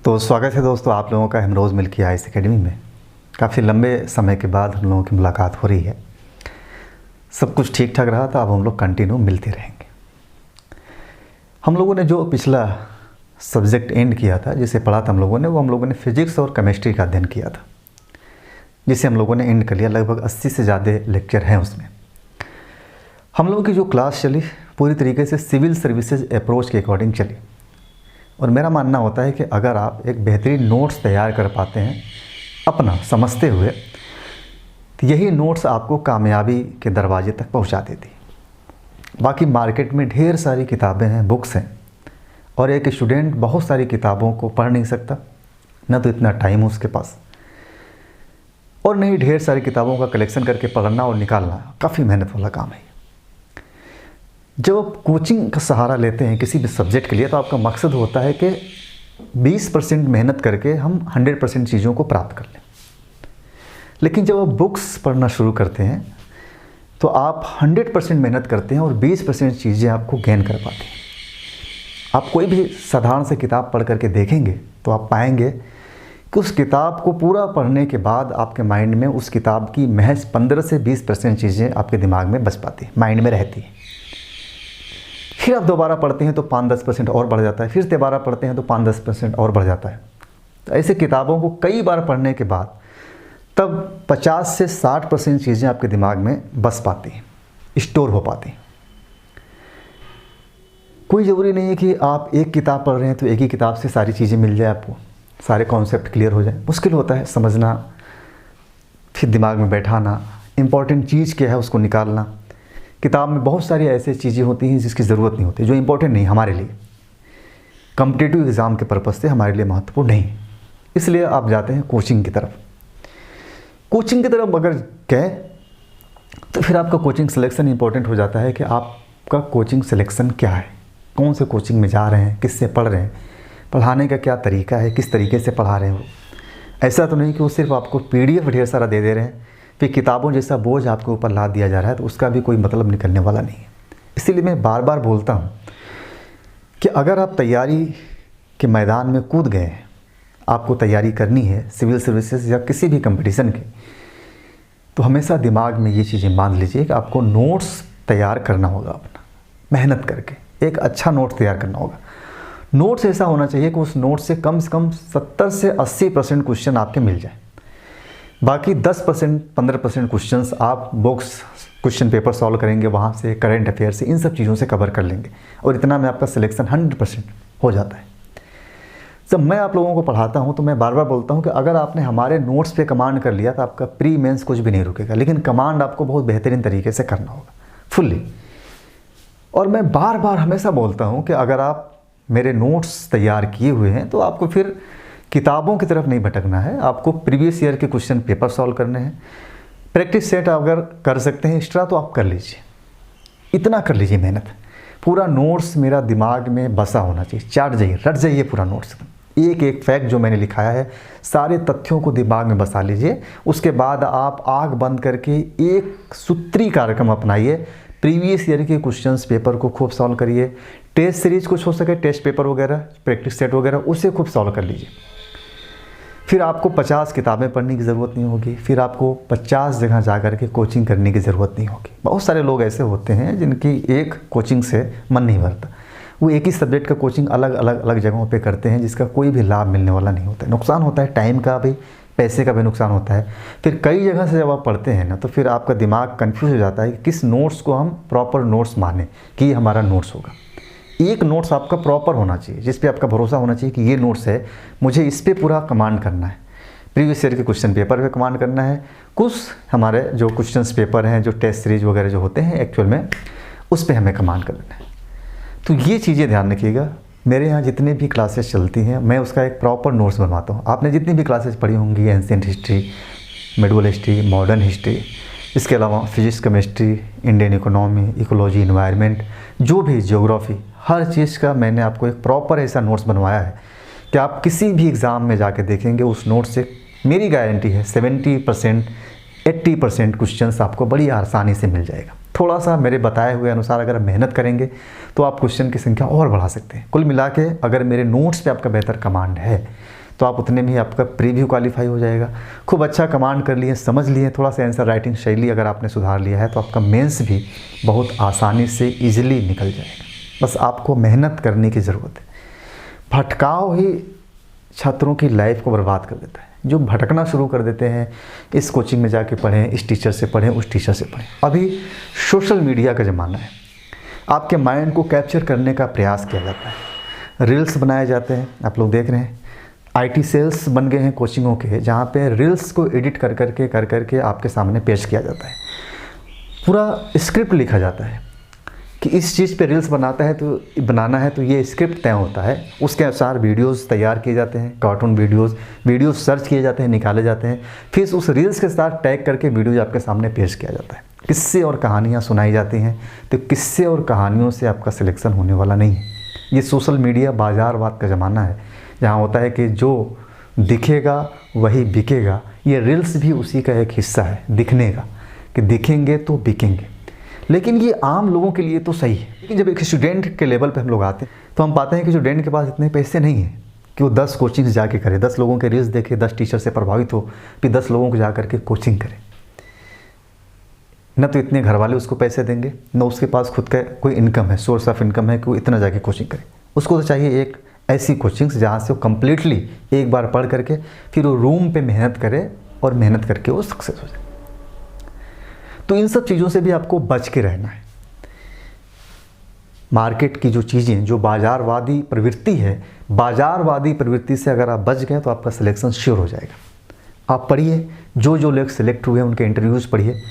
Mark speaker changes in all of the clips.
Speaker 1: तो स्वागत है दोस्तों आप लोगों का हिमरोज़ मिल्की आईएएस एकेडमी में। काफ़ी लंबे समय के बाद हम लोगों की मुलाकात हो रही है। सब कुछ ठीक ठाक रहा तो अब हम लोग कंटिन्यू मिलते रहेंगे। हम लोगों ने जो पिछला सब्जेक्ट एंड किया था, जिसे पढ़ा था हम लोगों ने, वो हम लोगों ने फिजिक्स और केमिस्ट्री का अध्ययन किया था, जिसे हम लोगों ने एंड कर लिया। लगभग 80 से ज़्यादा लेक्चर हैं उसमें। हम लोगों की जो क्लास चली पूरी तरीके से सिविल सर्विसेज अप्रोच के अकॉर्डिंग चली। और मेरा मानना होता है कि अगर आप एक बेहतरीन नोट्स तैयार कर पाते हैं अपना समझते हुए, तो यही नोट्स आपको कामयाबी के दरवाजे तक पहुंचा देती। बाकी मार्केट में ढेर सारी किताबें हैं, बुक्स हैं, और एक स्टूडेंट बहुत सारी किताबों को पढ़ नहीं सकता, न तो इतना टाइम है उसके पास, और नहीं ढेर सारी किताबों का कलेक्शन करके पढ़ना और निकालना काफ़ी मेहनत वाला काम है। जब आप कोचिंग का सहारा लेते हैं किसी भी सब्जेक्ट के लिए, तो आपका मकसद होता है कि 20% मेहनत करके हम 100% चीज़ों को प्राप्त कर लें। लेकिन जब आप बुक्स पढ़ना शुरू करते हैं तो आप 100% मेहनत करते हैं और 20% चीज़ें आपको गेन कर पाते हैं। आप कोई भी साधारण से किताब पढ़ करके देखेंगे तो आप पाएंगे कि उस किताब को पूरा पढ़ने के बाद आपके माइंड में उस किताब की महज 15 से 20% चीज़ें आपके दिमाग में बच पाती हैं, माइंड में रहती हैं। फिर आप दोबारा पढ़ते हैं तो 5-10% और बढ़ जाता है, फिर दोबारा पढ़ते हैं तो 5-10% और बढ़ जाता है। तो ऐसे किताबों को कई बार पढ़ने के बाद तब 50 से 60% चीज़ें आपके दिमाग में बस पाती हैं, स्टोर हो पाती हैं। कोई ज़रूरी नहीं है कि आप एक किताब पढ़ रहे हैं तो एक ही किताब से सारी चीज़ें मिल जाए, आपको सारे कॉन्सेप्ट क्लियर हो जाए। मुश्किल होता है समझना, फिर दिमाग में बैठाना, इम्पॉर्टेंट चीज़ क्या है उसको निकालना। किताब में बहुत सारी ऐसी चीज़ें होती हैं जिसकी ज़रूरत नहीं होती, जो इम्पोर्टेंट नहीं हमारे लिए, कॉम्पिटिटिव एग्ज़ाम के पर्पज़ से हमारे लिए महत्वपूर्ण नहीं। इसलिए आप जाते हैं कोचिंग की तरफ। कोचिंग की तरफ अगर गए तो फिर आपका कोचिंग सिलेक्शन इंपॉर्टेंट हो जाता है कि आपका कोचिंग सिलेक्शन क्या है, कौन से कोचिंग में जा रहे हैं, किससे पढ़ रहे हैं, पढ़ाने का क्या तरीका है, किस तरीके से पढ़ा रहे हो। ऐसा तो नहीं कि वो सिर्फ आपको PDF ढेर सारा दे रहे हैं, फिर किताबों जैसा बोझ आपके ऊपर लाद दिया जा रहा है, तो उसका भी कोई मतलब निकलने वाला नहीं है। इसीलिए मैं बार बार बोलता हूँ कि अगर आप तैयारी के मैदान में कूद गए हैं, आपको तैयारी करनी है सिविल सर्विसेज या किसी भी कंपटीशन की, तो हमेशा दिमाग में ये चीज़ें मान लीजिए कि आपको नोट्स तैयार करना होगा। अपना मेहनत करके एक अच्छा नोट तैयार करना होगा। नोट्स ऐसा होना चाहिए कि उस नोट से कम 70 से 80% क्वेश्चन आपके मिल जाए। बाकी 10% 15% क्वेश्चंस आप बुक्स क्वेश्चन पेपर सॉल्व करेंगे, वहाँ से करंट अफेयर से, इन सब चीज़ों से कवर कर लेंगे, और इतना में आपका सिलेक्शन 100% हो जाता है। जब मैं आप लोगों को पढ़ाता हूँ तो मैं बार बार बोलता हूँ कि अगर आपने हमारे नोट्स पे कमांड कर लिया तो आपका प्री मेंस कुछ भी नहीं रुकेगा, लेकिन कमांड आपको बहुत बेहतरीन तरीके से करना होगा, फुल्ली। और मैं बार बार हमेशा बोलता हूँ कि अगर आप मेरे नोट्स तैयार किए हुए हैं तो आपको फिर किताबों की तरफ नहीं भटकना है, आपको प्रीवियस ईयर के क्वेश्चन पेपर सॉल्व करने हैं। प्रैक्टिस सेट अगर कर सकते हैं एक्स्ट्रा तो आप कर लीजिए, इतना कर लीजिए मेहनत। पूरा नोट्स मेरा दिमाग में बसा होना चाहिए, चाट जाइए, रट जाइए पूरा नोट्स। एक एक फैक्ट जो मैंने लिखाया है, सारे तथ्यों को दिमाग में बसा लीजिए। उसके बाद आप आँख बंद करके एक सूत्री कार्यक्रम अपनाइए। प्रीवियस ईयर के क्वेश्चंस पेपर को खूब सॉल्व करिए। टेस्ट सीरीज कुछ हो सके, टेस्ट पेपर वगैरह, प्रैक्टिस सेट वगैरह, उसे खूब सॉल्व कर लीजिए। फिर आपको 50 किताबें पढ़ने की ज़रूरत नहीं होगी, फिर आपको 50 जगह जा कर के कोचिंग करने की ज़रूरत नहीं होगी। बहुत सारे लोग ऐसे होते हैं जिनकी एक कोचिंग से मन नहीं भरता, वो एक ही सब्जेक्ट का कोचिंग अलग जगहों पे करते हैं, जिसका कोई भी लाभ मिलने वाला नहीं होता है। नुकसान होता है, टाइम का भी, पैसे का भी नुकसान होता है। फिर कई जगह से जब आप पढ़ते हैं ना, तो फिर आपका दिमाग कन्फ्यूज हो जाता है कि किस नोट्स को हम प्रॉपर नोट्स माने कि ये हमारा नोट्स होगा। एक नोट्स आपका प्रॉपर होना चाहिए, जिस पे आपका भरोसा होना चाहिए कि ये नोट्स है, मुझे इस पे पूरा कमांड करना है। प्रीवियस ईयर के क्वेश्चन पेपर पे कमांड करना है, कुछ हमारे जो क्वेश्चंस पेपर हैं, जो टेस्ट सीरीज वगैरह जो होते हैं एक्चुअल में, उस पे हमें कमांड करना है। तो ये चीज़ें ध्यान रखिएगा। मेरे यहाँ जितनी भी क्लासेस चलती हैं, मैं उसका एक प्रॉपर नोट्स बनवाता हूँ। आपने जितनी भी क्लासेस पढ़ी होंगी, ancient history, medieval history, modern history, इसके अलावा physics, chemistry, Indian economy, ecology, environment, जो भी ज्योग्राफी, हर चीज़ का मैंने आपको एक प्रॉपर ऐसा नोट्स बनवाया है कि आप किसी भी एग्ज़ाम में जाके देखेंगे, उस नोट से मेरी गारंटी है 70% 80% क्वेश्चंस आपको बड़ी आसानी से मिल जाएगा। थोड़ा सा मेरे बताए हुए अनुसार अगर मेहनत करेंगे तो आप क्वेश्चन की संख्या और बढ़ा सकते हैं। कुल मिला के अगर मेरे नोट्स पे आपका बेहतर कमांड है तो आप उतने में ही आपका प्रीव्यू क्वालिफाई हो जाएगा। खूब अच्छा कमांड कर लिए, समझ लिए, थोड़ा सा आंसर राइटिंग शैली अगर आपने सुधार लिया है तो आपका मेंस भी बहुत आसानी से ईजिली निकल जाएगा। बस आपको मेहनत करने की ज़रूरत है। भटकाव ही छात्रों की लाइफ को बर्बाद कर देता है। जो भटकना शुरू कर देते हैं, इस कोचिंग में जाके पढ़ें, इस टीचर से पढ़ें, उस टीचर से पढ़ें। अभी सोशल मीडिया का ज़माना है, आपके माइंड को कैप्चर करने का प्रयास किया जाता है। रील्स बनाए जाते हैं, आप लोग देख रहे हैं। आईटी सेल्स बन गए हैं कोचिंगों के, जहाँ पे रील्स को एडिट कर करके आपके सामने पेश किया जाता है। पूरा स्क्रिप्ट लिखा जाता है कि इस चीज़ पे रील्स बनाना है तो ये स्क्रिप्ट तय होता है। उसके अनुसार वीडियोस तैयार किए जाते हैं, कार्टून वीडियोस सर्च किए जाते हैं, निकाले जाते हैं, फिर उस रील्स के साथ टैग करके वीडियोज आपके सामने पेश किया जाता है। किस्से और कहानियाँ सुनाई जाती हैं। तो किस्से और कहानियों से आपका सिलेक्शन होने वाला नहीं है। ये सोशल मीडिया बाजारवाद का ज़माना है, जहाँ होता है कि जो दिखेगा वही बिकेगा। ये रील्स भी उसी का एक हिस्सा है, दिखने का, कि दिखेंगे तो बिकेंगे। लेकिन ये आम लोगों के लिए तो सही है। लेकिन जब एक स्टूडेंट के लेवल पे हम लोग आते हैं तो हम पाते हैं कि स्टूडेंट के पास इतने पैसे नहीं हैं कि वो 10 कोचिंग्स जाके करे, 10 लोगों के रील्स देखे, 10 टीचर से प्रभावित हो, फिर 10 लोगों को जा करके कोचिंग करे। न तो इतने घर वाले उसको पैसे देंगे, न उसके पास खुद का कोई इनकम है, सोर्स ऑफ इनकम है कि वो इतना जाके कोचिंग करे। उसको तो चाहिए एक ऐसी कोचिंग्स जहाँ से वो कम्प्लीटली एक बार पढ़ करके फिर वो रूम पे मेहनत करे और मेहनत करके वो सक्सेस हो जाए। तो इन सब चीज़ों से भी आपको बच के रहना है। मार्केट की जो चीज़ें, जो बाज़ारवादी प्रवृत्ति है, बाज़ारवादी प्रवृत्ति से अगर आप बच गए तो आपका सिलेक्शन श्योर हो जाएगा। आप पढ़िए, जो लोग सिलेक्ट हुए उनके इंटरव्यूज़ पढ़िए।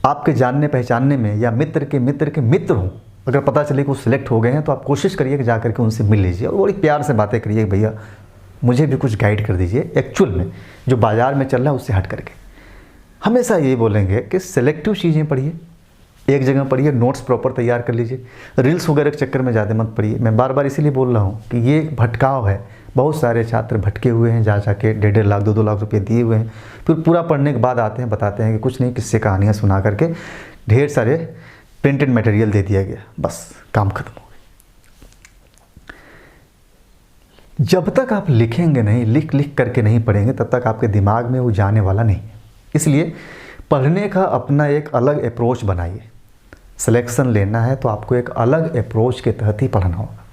Speaker 1: आपके जानने पहचानने में या मित्र के मित्र हों, अगर पता चले कि वो सिलेक्ट हो गए हैं तो आप कोशिश करिए कि जा करके उनसे मिल लीजिए और बड़ी प्यार से बातें करिए, भैया मुझे भी कुछ गाइड कर दीजिए एक्चुअल में जो बाज़ार में चल रहा है उससे हट करके। हमेशा ये बोलेंगे कि सिलेक्टिव चीज़ें पढ़िए, एक जगह पढ़िए, नोट्स प्रॉपर तैयार कर लीजिए, रील्स वगैरह के चक्कर में ज़्यादा मत पढ़िए। मैं बार बार इसीलिए बोल रहा हूँ कि ये भटकाव है। बहुत सारे छात्र भटके हुए हैं, जा के 1.5 लाख 2-2 लाख रुपए दिए हुए हैं, फिर पूरा पढ़ने के बाद आते हैं, बताते हैं कि कुछ नहीं, किस्से कहानियाँ सुना करके ढेर सारे प्रिंटेड मटेरियल दे दिया गया, बस काम खत्म हो गया। जब तक आप लिखेंगे नहीं, लिख करके नहीं पढ़ेंगे, तब तक आपके दिमाग में वो जाने वाला नहीं है। इसलिए पढ़ने का अपना एक अलग अप्रोच बनाइए। सिलेक्शन लेना है तो आपको एक अलग अप्रोच के तहत ही पढ़ना होगा,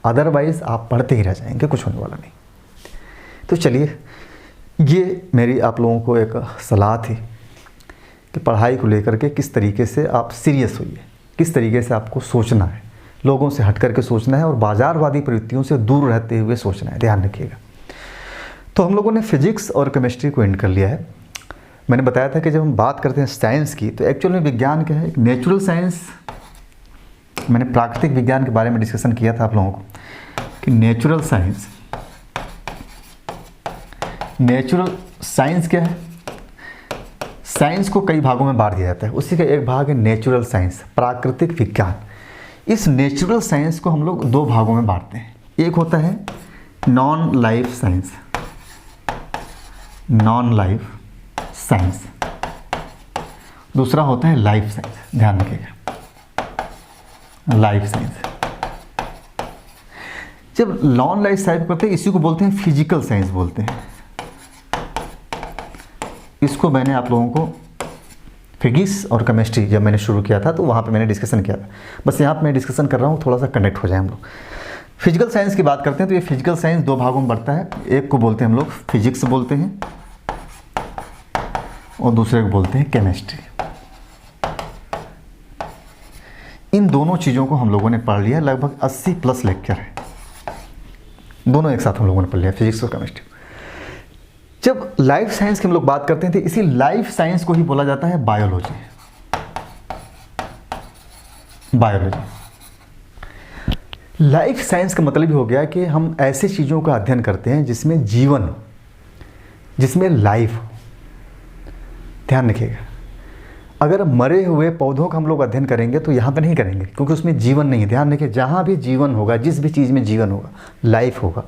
Speaker 1: अदरवाइज़ आप पढ़ते ही रह जाएंगे, कुछ होने वाला नहीं। तो चलिए, ये मेरी आप लोगों को एक सलाह थी कि पढ़ाई को लेकर के किस तरीके से आप सीरियस होइए, किस तरीके से आपको सोचना है, लोगों से हट करके सोचना है और बाज़ारवादी प्रवृत्तियों से दूर रहते हुए सोचना है। ध्यान रखिएगा। तो हम लोगों ने फिजिक्स और केमिस्ट्री को एंड कर लिया है। मैंने बताया था कि जब हम बात करते हैं साइंस की तो एक्चुअल में विज्ञान क्या है, एक नेचुरल साइंस। मैंने प्राकृतिक विज्ञान के बारे में डिस्कशन किया था आप लोगों को कि नेचुरल साइंस क्या है। साइंस को कई भागों में बांट दिया जाता है, उसी का एक भाग है नेचुरल साइंस, प्राकृतिक विज्ञान। इस नेचुरल साइंस को हम लोग 2 भागों में बांटते हैं। एक होता है नॉन लाइफ साइंस, दूसरा होता है लाइफ साइंस। ध्यान रखिएगा, लाइफ साइंस। जब नॉन लाइफ साइंस करते हैं, इसी को बोलते हैं फिजिकल साइंस बोलते हैं। इसको मैंने आप लोगों को फिजिक्स और केमिस्ट्री जब मैंने शुरू किया था तो वहाँ पे मैंने डिस्कशन किया था। बस यहाँ पे मैं डिस्कशन कर रहा हूँ, थोड़ा सा कनेक्ट हो जाए हम लोग। फिजिकल साइंस की बात करते हैं तो ये फिजिकल साइंस 2 भागों में बढ़ता है। एक को बोलते हैं हम लोग फिजिक्स बोलते हैं और दूसरे को बोलते हैं केमिस्ट्री। इन दोनों चीज़ों को हम लोगों ने पढ़ लिया, लगभग 80+ लेक्चर है, दोनों एक साथ हम लोगों ने पढ़ लिया, फिजिक्स और केमिस्ट्री। जब लाइफ साइंस की हम लोग बात करते हैं तो इसी लाइफ साइंस को ही बोला जाता है बायोलॉजी। लाइफ साइंस का मतलब ही हो गया कि हम ऐसे चीज़ों का अध्ययन करते हैं जिसमें जीवन हो, जिसमें लाइफ हो। ध्यान रखिएगा, अगर मरे हुए पौधों का हम लोग अध्ययन करेंगे तो यहाँ पे नहीं करेंगे क्योंकि उसमें जीवन नहीं है। ध्यान रखिए, जहाँ भी जीवन होगा, जिस भी चीज़ में जीवन होगा, लाइफ होगा,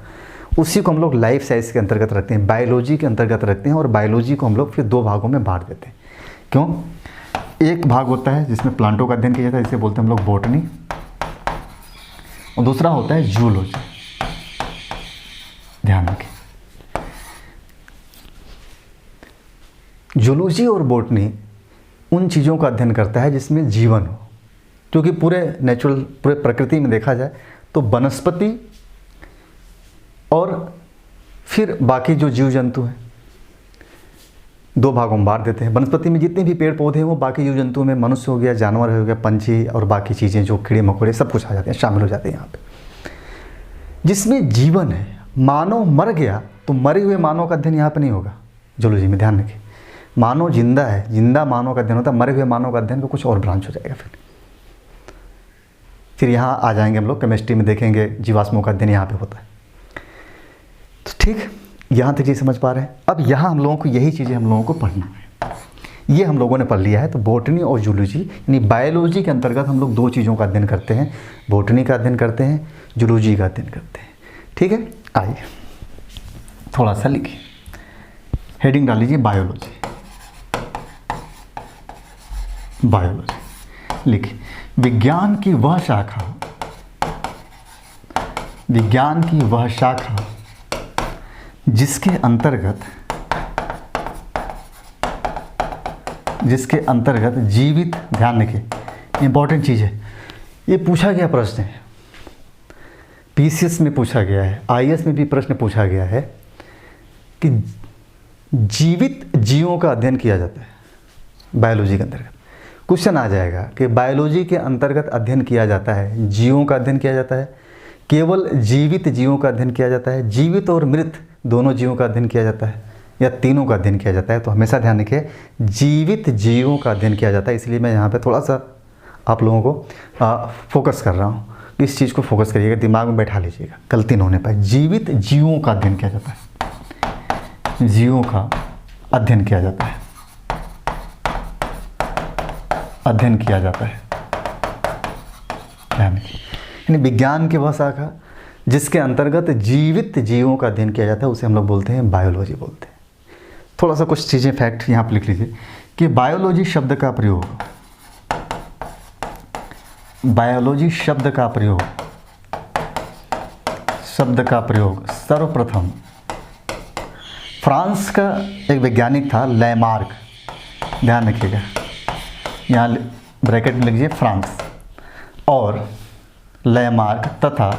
Speaker 1: उसी को हम लोग लाइफ साइंस के अंतर्गत रखते हैं, बायोलॉजी के अंतर्गत रखते हैं। और बायोलॉजी को हम लोग फिर 2 भागों में बांट देते हैं। क्यों? एक भाग होता है जिसमें प्लांटों का अध्ययन किया जाता है, जिसे बोलते हैं हम लोग बॉटनी, और दूसरा होता है जूलॉजी। ध्यान रखें, जूलॉजी और बॉटनी उन चीज़ों का अध्ययन करता है जिसमें जीवन हो, क्योंकि पूरे प्रकृति में देखा जाए तो वनस्पति और फिर बाकी जो जीव जंतु हैं, दो भागों में बांट देते हैं। वनस्पति में जितने भी पेड़ पौधे हैं वो बाकी जीव जंतुओं में मनुष्य हो गया, जानवर हो गया, पंछी और बाकी चीज़ें जो कीड़े मकोड़े सब कुछ आ जाते हैं, शामिल हो जाते हैं यहाँ पे। जिसमें जीवन है, मानव मर गया तो मरे हुए मानव का अध्ययन यहाँ पे नहीं होगा जूलॉजी में। ध्यान रखिए, मानव जिंदा है, जिंदा मानव का अध्ययन होता है, मरे हुए मानव का अध्ययन का कुछ और ब्रांच हो जाएगा। फिर यहाँ आ जाएंगे हम लोग, केमिस्ट्री में देखेंगे जीवाश्मों का अध्ययन यहाँ पे होता है। तो ठीक, यहाँ तक चीज़ समझ पा रहे हैं। अब यहाँ हम लोगों को यही चीज़ें हम लोगों को पढ़ना है, ये हम लोगों ने पढ़ लिया है। तो बॉटनी और जूलॉजी यानी बायोलॉजी के अंतर्गत हम लोग दो चीज़ों का अध्ययन करते हैं, बॉटनी का अध्ययन करते हैं, जूलॉजी का अध्ययन करते हैं। ठीक है, आइए थोड़ा सा लिखिए, हेडिंग डाल लीजिए बायोलॉजी। बायोलॉजी लिखिए, विज्ञान की वह शाखा जिसके अंतर्गत जीवित, ध्यान रखिए इंपॉर्टेंट चीज़ है, ये पूछा गया प्रश्न है, पीसीएस में पूछा गया है, आईएएस में भी प्रश्न पूछा गया है कि जीवित जीवों का अध्ययन किया जाता है बायोलॉजी के अंतर्गत। क्वेश्चन आ जाएगा कि बायोलॉजी के अंतर्गत अध्ययन किया जाता है, जीवों का अध्ययन किया जाता है, केवल जीवित जीवों का अध्ययन किया जाता है, जीवित और मृत दोनों जीवों का अध्ययन किया जाता है, या तीनों का अध्ययन किया जाता है। तो हमेशा ध्यान रखिए जीवित जीवों का अध्ययन किया जाता है। इसलिए मैं यहाँ पे थोड़ा सा आप लोगों को फोकस कर रहा हूँ, इस चीज़ को फोकस करिएगा, दिमाग में बैठा लीजिएगा, गलती न होने पाए। जीवित जीवों का अध्ययन किया जाता है, जीवों का अध्ययन किया जाता है, अध्ययन किया जाता है। यानी विज्ञान की वह शाखा जिसके अंतर्गत जीवित जीवों का अध्ययन किया जाता है उसे हम लोग बोलते हैं बायोलॉजी बोलते हैं। थोड़ा सा कुछ चीज़ें फैक्ट यहाँ पर लिख लीजिए कि बायोलॉजी शब्द का प्रयोग सर्वप्रथम फ्रांस का एक वैज्ञानिक था लैमार्क, ध्यान रखिएगा, यहाँ ब्रैकेट में लिखिए फ्रांस, और लैमार्क तथा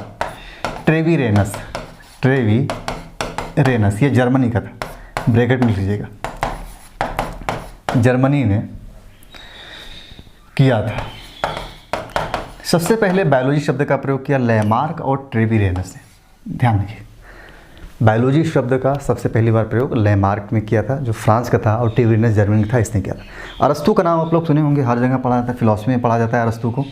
Speaker 1: ट्रेवीरेनस, ये जर्मनी का था, ब्रैकेट में लिख लीजिएगा, जर्मनी ने किया था। सबसे पहले बायोलॉजी शब्द का प्रयोग किया लैमार्क और ट्रेवीरेनस ने। ध्यान रखिए, बायोलॉजी शब्द का सबसे पहली बार प्रयोग लैमार्क में किया था, जो फ्रांस का था, और ट्रेवीरेनस जर्मनी का था, इसने किया था। अरस्तू का नाम आप लोग सुने होंगे, हर जगह पढ़ा जाता है, फिलॉसफी में पढ़ा जाता है अरस्तू को,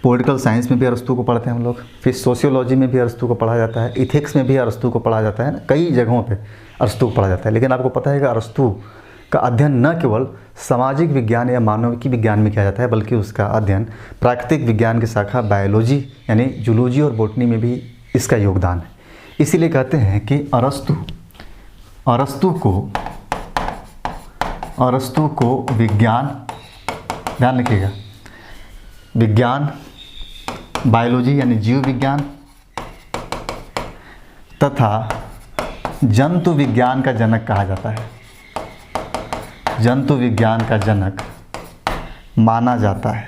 Speaker 1: पॉलिटिकल साइंस में भी अरस्तू को पढ़ते हैं हम लोग, फिर सोशियोलॉजी में भी अरस्तू को पढ़ा जाता है, इथिक्स में भी अरस्तू को पढ़ा जाता है ना, कई जगहों पे अरस्तू को पढ़ा जाता है। लेकिन आपको पता है कि अरस्तू का अध्ययन न केवल सामाजिक विज्ञान या मानविकी विज्ञान में किया जाता है, बल्कि उसका अध्ययन प्राकृतिक विज्ञान की शाखा बायोलॉजी यानी जूलॉजी और बॉटनी में भी इसका योगदान है। इसीलिए कहते हैं कि अरस्तू को विज्ञान, ध्यान रखिएगा, विज्ञान बायोलॉजी यानी जीव विज्ञान तथा जंतु विज्ञान का जनक कहा जाता है, जंतु विज्ञान का जनक माना जाता है।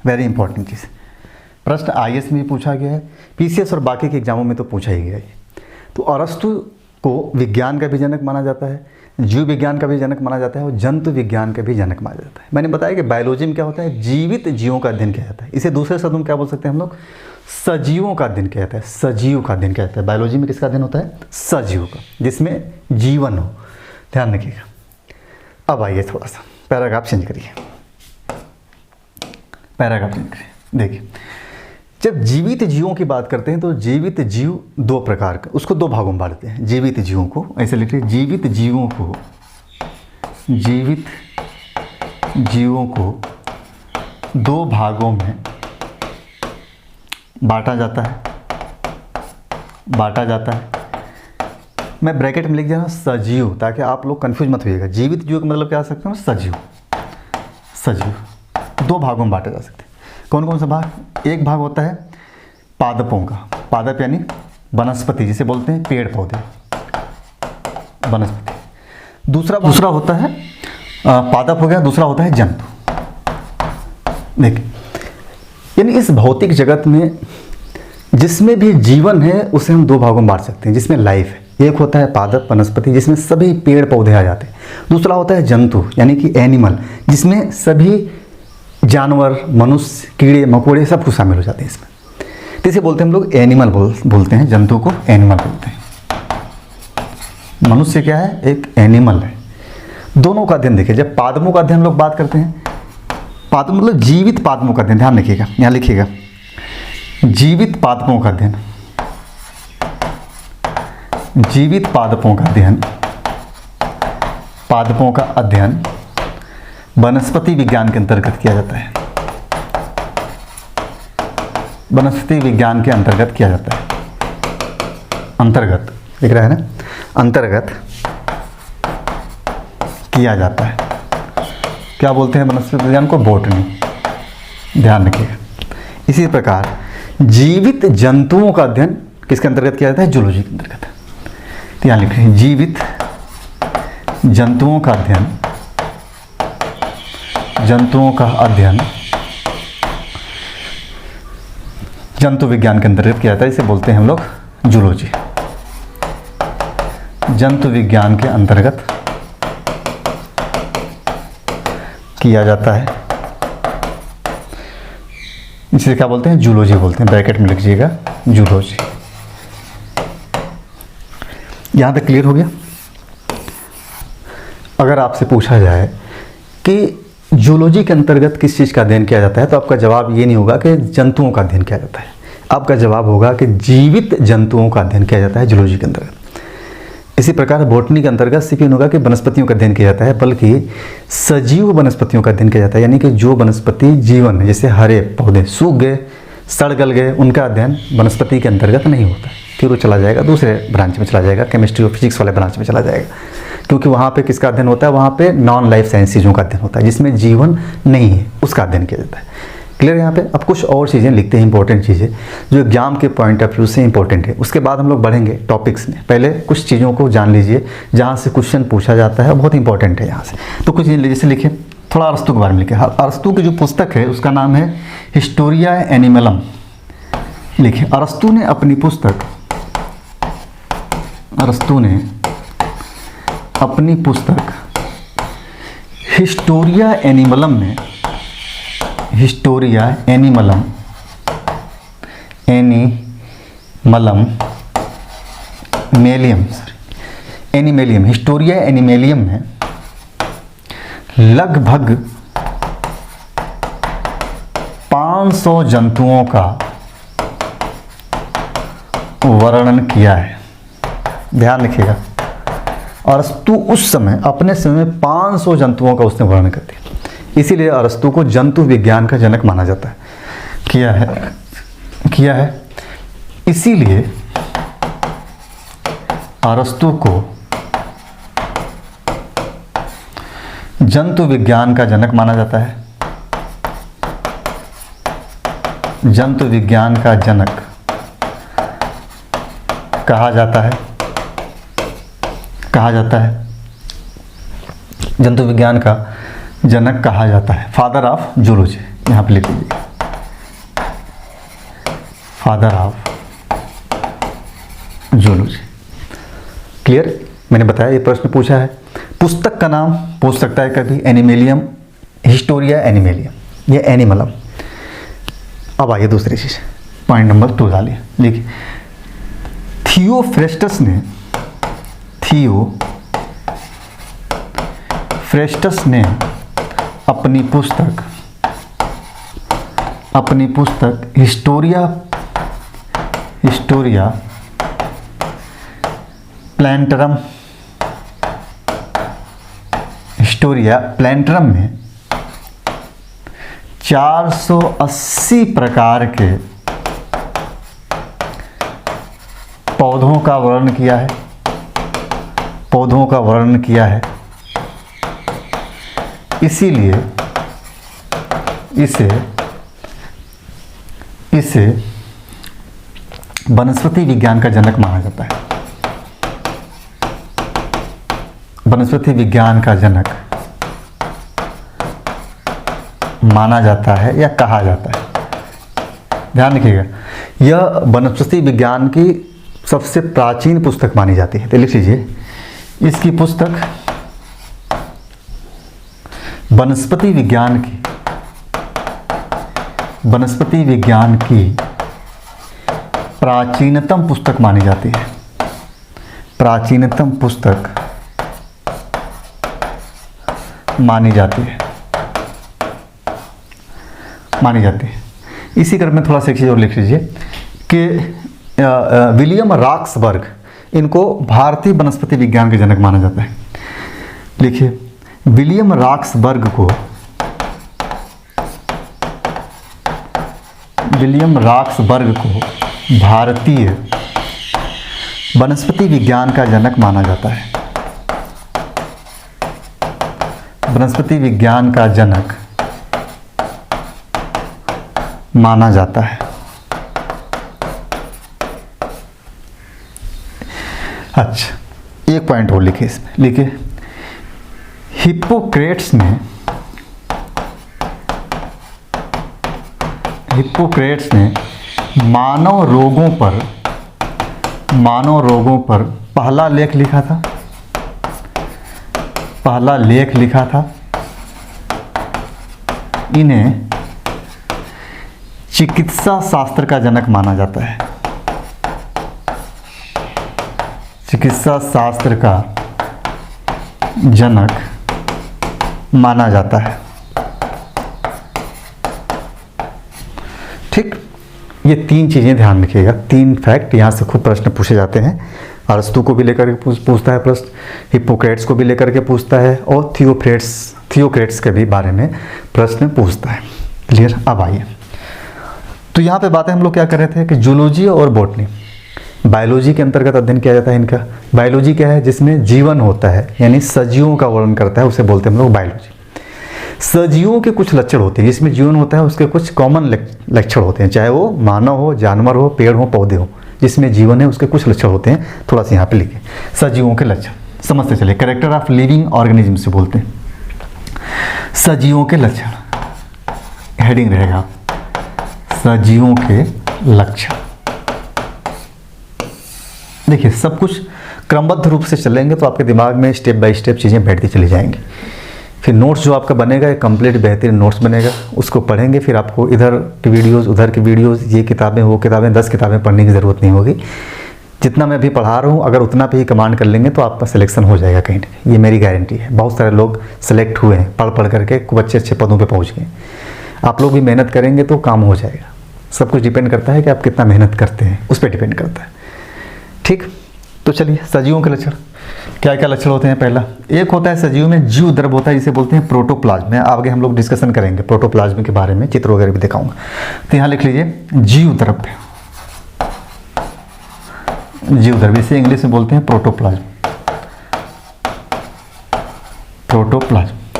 Speaker 1: वेरी इंपॉर्टेंट चीज़, प्रश्न आईएएस में भी पूछा गया है, पीसीएस और बाकी के एग्जामों में तो पूछा ही गया है। तो अरस्तू को विज्ञान का भी जनक माना जाता है, जीव विज्ञान का भी जनक माना जाता है, और जंतु विज्ञान का भी जनक माना जाता है। मैंने बताया कि बायोलॉजी में क्या होता है, जीवित जीवों का अध्ययन किया जाता है। इसे दूसरे शब्दों में क्या बोल सकते हैं हम लोग, सजीवों का अध्ययन किया जाता है, सजीव का अध्ययन किया जाता है। बायोलॉजी में किसका अध्ययन होता है, सजीव का, जिसमें जीवन हो। ध्यान रखिएगा। अब आइए थोड़ा सा पैराग्राफ चेंज करिए, देखिए जब जीवित जीवों की बात करते हैं तो जीवित जीव दो प्रकार का, उसको दो भागों में बांटते हैं। जीवित जीवों को ऐसे लिखिए, जीवित जीवों को दो भागों में बांटा जाता है। मैं ब्रैकेट में लिख दिया ना सजीव, ताकि आप लोग कंफ्यूज मत होइएगा। जीवित जीव का मतलब क्या आ सकते हैं? सजीव। सजीव 2 भागों में बांटे जा सकते हैं। कौन कौन सा भाग? एक भाग होता है पादपों का, पादप यानी वनस्पति जिसे बोलते हैं पेड़ पौधे, वनस्पति। दूसरा होता है पादप हो गया, दूसरा होता है जंतु। देखिए, यानी इस भौतिक जगत में जिसमें भी जीवन है उसे हम 2 भागों में बांट सकते हैं, जिसमें लाइफ है। एक होता है पादप वनस्पति जिसमें सभी पेड़ पौधे आ जाते हैं। दूसरा होता है जंतु यानी कि एनिमल, जिसमें सभी जानवर, मनुष्य, कीड़े मकोड़े सब कुछ शामिल हो जाते हैं इसमें। तो इसे बोलते हैं हम लोग एनिमल बोलते हैं, जंतु को एनिमल बोलते हैं। मनुष्य क्या है? एक एनिमल है। दोनों का अध्ययन देखिए। जब पादपों का अध्ययन हम लोग बात करते हैं, पादप मतलब जीवित पादपों का अध्ययन, ध्यान रखिएगा, यहाँ लिखिएगा जीवित पादपों का अध्ययन। जीवित पादपों का अध्ययन, पादपों का अध्ययन वनस्पति विज्ञान के अंतर्गत किया जाता है। वनस्पति विज्ञान के अंतर्गत किया जाता है। अंतर्गत दिख रहा है ना? अंतर्गत किया जाता है। क्या बोलते हैं वनस्पति विज्ञान को? बॉटनी। ध्यान रखिएगा। इसी प्रकार जीवित जंतुओं का अध्ययन किसके अंतर्गत किया जाता है? जूलॉजी के अंतर्गत। तो यहाँ लिख रहे हैं जीवित जंतुओं का अध्ययन, जंतुओं का अध्ययन जंतु विज्ञान के अंतर्गत किया जाता है। इसे बोलते हैं हम लोग जूलॉजी। जंतु विज्ञान के अंतर्गत किया जाता है, इसे क्या बोलते हैं? जूलॉजी बोलते हैं। ब्रैकेट में लिखिएगा जूलॉजी। यहां तक क्लियर हो गया? अगर आपसे पूछा जाए कि जूलॉजी के अंतर्गत किस चीज़ का अध्ययन किया जाता है, तो आपका जवाब ये नहीं होगा कि जंतुओं का अध्ययन किया जाता है। आपका जवाब होगा कि जीवित जंतुओं का अध्ययन किया जाता है जूलॉजी के अंतर्गत। इसी प्रकार बॉटनी के अंतर्गत सिर्फ नहीं होगा कि वनस्पतियों का अध्ययन किया जाता है, बल्कि सजीव वनस्पतियों का अध्ययन किया जाता है। यानी कि जो वनस्पति जीवन है, जैसे हरे पौधे सूख गए, सड़ गल गए, उनका अध्ययन वनस्पति के अंतर्गत नहीं होता। फिर वो चला जाएगा दूसरे ब्रांच में, चला जाएगा केमिस्ट्री और फिजिक्स वाले ब्रांच में चला जाएगा, क्योंकि वहाँ पे किसका अध्ययन होता है? वहाँ पे नॉन लाइफ साइंस चीज़ों का अध्ययन होता है, जिसमें जीवन नहीं है, उसका अध्ययन किया जाता है। क्लियर? यहाँ पे अब कुछ और चीज़ें लिखते हैं, इंपॉर्टेंट चीज़ें जो एग्जाम के पॉइंट ऑफ व्यू से इंपॉर्टेंट है। उसके बाद हम लोग बढ़ेंगे टॉपिक्स में। पहले कुछ चीज़ों को जान लीजिए जहाँ से क्वेश्चन पूछा जाता है, बहुत इंपॉर्टेंट है यहाँ से। तो कुछ चीज़ें जैसे लिखे, थोड़ा अरस्तु के बारे में लिखे। अरस्तु की जो पुस्तक है उसका नाम है हिस्टोरिया एनिमलम। लिखे अरस्तु ने अपनी पुस्तक, अरस्तु ने अपनी पुस्तक हिस्टोरिया एनिमलम में, हिस्टोरिया एनिमलम, एनिमलम मेलियम, एनिमेलियम, हिस्टोरिया एनिमेलियम में लगभग 500 जंतुओं का वर्णन किया है। ध्यान रखिएगा, अरस्तु उस समय, अपने समय में 500 जंतुओं का उसने वर्णन कर दिया। इसीलिए अरस्तु को जंतु विज्ञान का जनक माना जाता है। किया है इसीलिए अरस्तु को जंतु विज्ञान का जनक माना जाता है। जंतु विज्ञान का जनक कहा जाता है, जंतु विज्ञान का जनक कहा जाता है। फादर ऑफ जूलॉजी, यहाँ पे लिख लीजिए, फादर ऑफ जूलॉजी। क्लियर? मैंने बताया ये प्रश्न पूछा है। पुस्तक का नाम पूछ सकता है कभी, एनिमेलियम, हिस्टोरिया एनिमेलियम, ये एनिमलम। अब आइए दूसरी चीज, पॉइंट नंबर 2 डालिए, लिखिए थियोफ्रेस्टस ने अपनी पुस्तक हिस्टोरिया प्लैंटरम में 480 प्रकार के पौधों का वर्णन किया है। पौधों का वर्णन किया है, इसीलिए इसे वनस्पति विज्ञान का जनक माना जाता है। वनस्पति विज्ञान का जनक माना जाता है या कहा जाता है। ध्यान रखिएगा, यह वनस्पति विज्ञान की सबसे प्राचीन पुस्तक मानी जाती है। तो लिख लीजिए, इसकी पुस्तक वनस्पति विज्ञान की प्राचीनतम पुस्तक मानी जाती है। प्राचीनतम पुस्तक मानी जाती है। इसी क्रम में थोड़ा सा एक चीज़ और लिख लीजिए कि विलियम रॉक्सबर्ग, इनको भारतीय वनस्पति विज्ञान के जनक माना जाता है। लिखिए, विलियम रॉक्सबर्ग को भारतीय वनस्पति विज्ञान का जनक माना जाता है। वनस्पति विज्ञान का जनक माना जाता है। अच्छा, एक पॉइंट और लिखिए इसमें, लिखिए हिप्पोक्रेट्स ने मानव रोगों पर पहला लेख लिखा था। इन्हें चिकित्सा शास्त्र का जनक माना जाता है। चिकित्सा शास्त्र का जनक माना जाता है। ठीक, ये तीन चीज़ें ध्यान रखिएगा, तीन फैक्ट यहाँ से खुद प्रश्न पूछे जाते हैं। अरस्तु को भी लेकर के पूछता है प्रश्न, हिप्पोक्रेट्स को भी लेकर के पूछता है, और थियोक्रेट्स के भी बारे में प्रश्न पूछता है। क्लियर? अब आइए, तो यहाँ पे बातें हम लोग क्या कर रहे थे कि जूलॉजी और बॉटनी, बायोलॉजी के अंतर्गत अध्ययन किया जाता है इनका। बायोलॉजी क्या है? जिसमें जीवन होता है, यानी सजीवों का वर्णन करता है, उसे बोलते हैं हम लोग बायोलॉजी। सजीवों के कुछ लक्षण होते हैं, जिसमें जीवन होता है उसके कुछ कॉमन लक्षण होते हैं, चाहे वो मानव हो, जानवर हो, पेड़ हो, पौधे हो, जिसमें जीवन है उसके कुछ लक्षण होते हैं। थोड़ा सा यहाँ पे लिखे सजीवों के लक्षण, समझते चले। कैरेक्टर ऑफ लिविंग ऑर्गेनिज्म से बोलते हैं। सजीवों के लक्षण, हेडिंग रहेगा सजीवों के लक्षण। देखिए, सब कुछ क्रमबद्ध रूप से चलेंगे तो आपके दिमाग में स्टेप बाय स्टेप चीज़ें बैठती चली जाएंगी। फिर नोट्स जो आपका बनेगा, एक कंप्लीट बेहतरीन नोट्स बनेगा, उसको पढ़ेंगे, फिर आपको इधर की वीडियोस, उधर की वीडियोस, ये किताबें, वो किताबें, 10 किताबें पढ़ने की ज़रूरत नहीं होगी। जितना मैं अभी पढ़ा रहा हूँ, अगर उतना पे ही कमांड कर लेंगे तो आपका सिलेक्शन हो जाएगा कहीं ना कहीं, ये मेरी गारंटी है। बहुत सारे लोग सेलेक्ट हुए हैं, पढ़ करके खूब अच्छे पदों पर पहुँच गए। आप लोग भी मेहनत करेंगे तो काम हो जाएगा। सब कुछ डिपेंड करता है कि आप कितना मेहनत करते हैं, उस पर डिपेंड करता है। ठीक, तो चलिए, सजीवों के लक्षण क्या क्या लक्षण होते हैं। पहला, एक होता है सजीव में जीव द्रव होता है, जिसे बोलते हैं प्रोटोप्लाज्म। आगे हम लोग डिस्कशन करेंगे प्रोटोप्लाज्म के बारे में, चित्र वगैरह भी दिखाऊंगा। तो यहाँ लिख लीजिए जीव द्रव्य, इसे इंग्लिश में बोलते हैं प्रोटोप्लाज्म।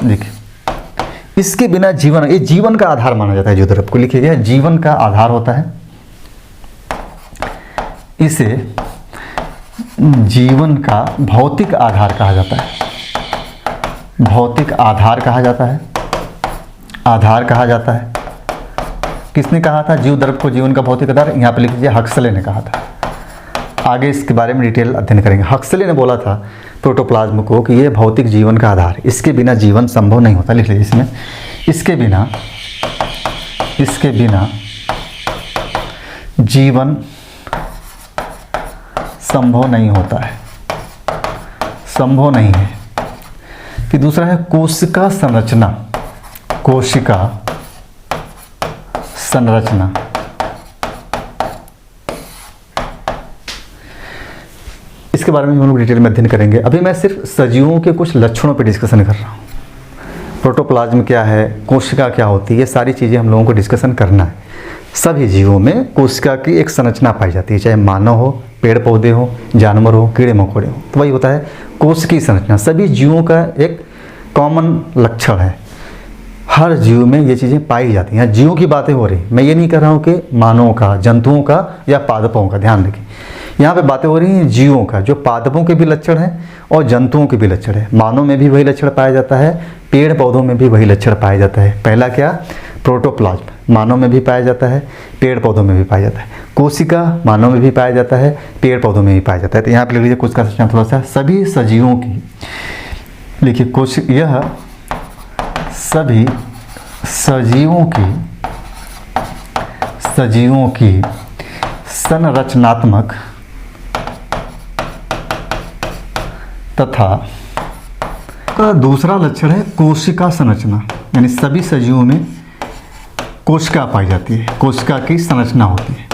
Speaker 1: देखिए, इसके बिना जीवन, ये जीवन का आधार माना जाता है। जीव द्रव्य को लिखिएगा, जीवन का आधार होता है, इसे जीवन का भौतिक आधार कहा जाता है। भौतिक आधार कहा जाता है, आधार कहा जाता है। किसने कहा था जीव द्रव्य को जीवन का भौतिक आधार? यहाँ पे लिख लीजिए, हक्सले ने कहा था। आगे इसके बारे में डिटेल अध्ययन करेंगे। हक्सले ने बोला था प्रोटोप्लाज्म को कि ये भौतिक जीवन का आधार, इसके बिना जीवन संभव नहीं होता। लिख लीजिए इसमें, इसके बिना जीवन संभव नहीं होता है, संभव नहीं है। फिर दूसरा है कोशिका संरचना, कोशिका संरचना। इसके बारे में हम लोग डिटेल में अध्ययन करेंगे। अभी मैं सिर्फ सजीवों के कुछ लक्षणों पर डिस्कशन कर रहा हूँ। प्रोटोप्लाज्म क्या है, कोशिका क्या होती है, ये सारी चीज़ें हम लोगों को डिस्कशन करना है। सभी जीवों में कोशिका की एक संरचना पाई जाती है, चाहे मानव हो, पेड़ पौधे हो, जानवर हो, कीड़े मकोड़े हो। तो वही होता है कोश की संरचना। सभी जीवों का एक कॉमन लक्षण है, हर जीव में ये चीज़ें पाई जाती हैं। जीवों की बातें हो रही, मैं ये नहीं कर रहा हूँ कि मानवों का, जंतुओं का या पादपों का, ध्यान रखिए यहाँ पे बातें हो रही हैं जीवों का, जो पादपों के भी लक्षण हैं और जंतुओं के भी लक्षण है। मानव में भी वही लक्षण पाया जाता है, पेड़ पौधों में भी वही लक्षण पाया जाता है। पहला क्या, प्रोटोप्लाज्म मानव में भी पाया जाता है, पेड़ पौधों में भी पाया जाता है। कोशिका मानव में भी पाया जाता है, पेड़ पौधों में भी पाया जाता है। तो यहाँ पे लिख लीजिए कोशिका संरचना थोड़ा सा, सभी सजीवों की, लिखिए कोशिका, यह सभी सजीवों की संरचनात्मक तथा दूसरा लक्षण है कोशिका संरचना, यानी सभी सजीवों में कोशिका पाई जाती है, कोशिका की संरचना होती है।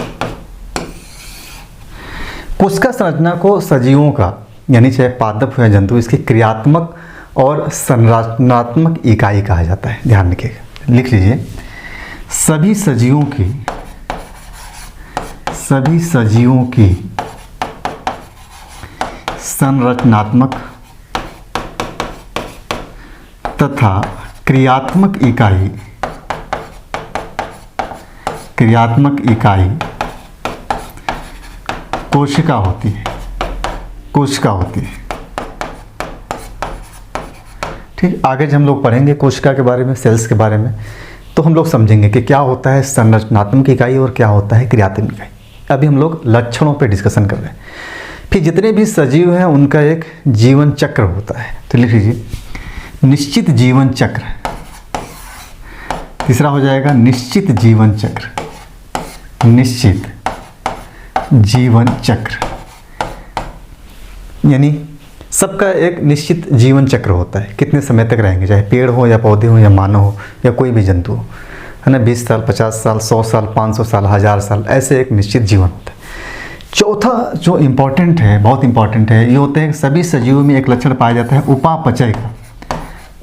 Speaker 1: कोशिका संरचना को सजीवों का, यानी चाहे पादप हो या जंतु, इसकी क्रियात्मक और संरचनात्मक इकाई कहा जाता है। ध्यान रखिएगा, लिख लीजिए सभी सजीवों की संरचनात्मक तथा क्रियात्मक इकाई कोशिका होती है। ठीक, आगे जब हम लोग पढ़ेंगे कोशिका के बारे में, सेल्स के बारे में, तो हम लोग समझेंगे कि क्या होता है संरचनात्मक इकाई और क्या होता है क्रियात्मक इकाई। अभी हम लोग लक्षणों पे डिस्कशन कर रहे हैं। फिर जितने भी सजीव हैं उनका एक जीवन चक्र होता है, तो लिख लीजिए निश्चित जीवन चक्र। तीसरा हो जाएगा निश्चित जीवन चक्र। यानी सबका एक निश्चित जीवन चक्र होता है, कितने समय तक रहेंगे, चाहे पेड़ हो या पौधे हो या मानव हो या कोई भी जंतु हो, है ना। 20 साल, 50 साल, 100 साल, 500 साल, 1000 साल, ऐसे एक निश्चित जीवन होता है। चौथा जो इम्पोर्टेंट है, बहुत इम्पोर्टेंट है, ये होते हैं सभी सजीवों में एक लक्षण पाया जाता है उपापचय का।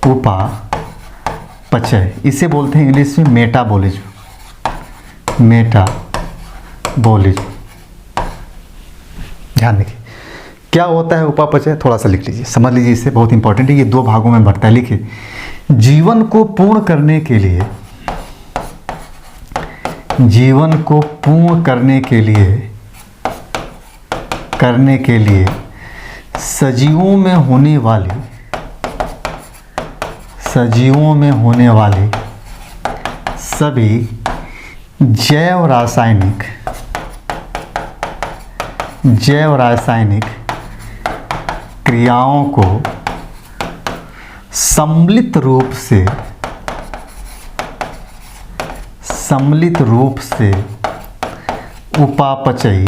Speaker 1: उपापचय, इसे बोलते हैं इंग्लिश में मेटाबॉलिज्म। ध्यान रखिए क्या होता है उपापचय, थोड़ा सा लिख लीजिए, समझ लीजिए, इससे बहुत इंपॉर्टेंट है। ये 2 भागों में बढ़ता है। लिखिए जीवन को पूर्ण करने के लिए सजीवों में होने वाली सभी जैव रासायनिक क्रियाओं को सम्मिलित रूप से उपापचयी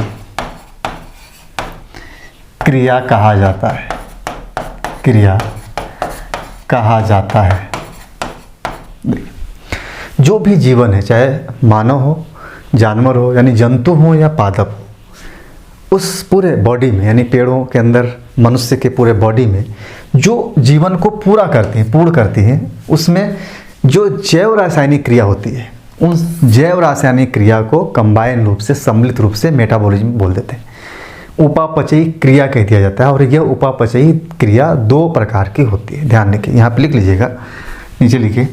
Speaker 1: क्रिया कहा जाता है। जो भी जीवन है, चाहे मानव हो, जानवर हो, यानी जंतु हो या पादप हो, उस पूरे बॉडी में, यानी पेड़ों के अंदर, मनुष्य के पूरे बॉडी में जो जीवन को पूर्ण करती हैं, उसमें जो जैव रासायनिक क्रिया होती है, उन जैव रासायनिक क्रिया को कंबाइन रूप से, सम्मिलित रूप से मेटाबॉलिज्म बोल देते हैं। उपापचयी क्रिया कह दिया जाता है। और यह उपापचयी क्रिया 2 प्रकार की होती है। ध्यान रखिए, यहाँ पे लिख लीजिएगा, नीचे लिखिए,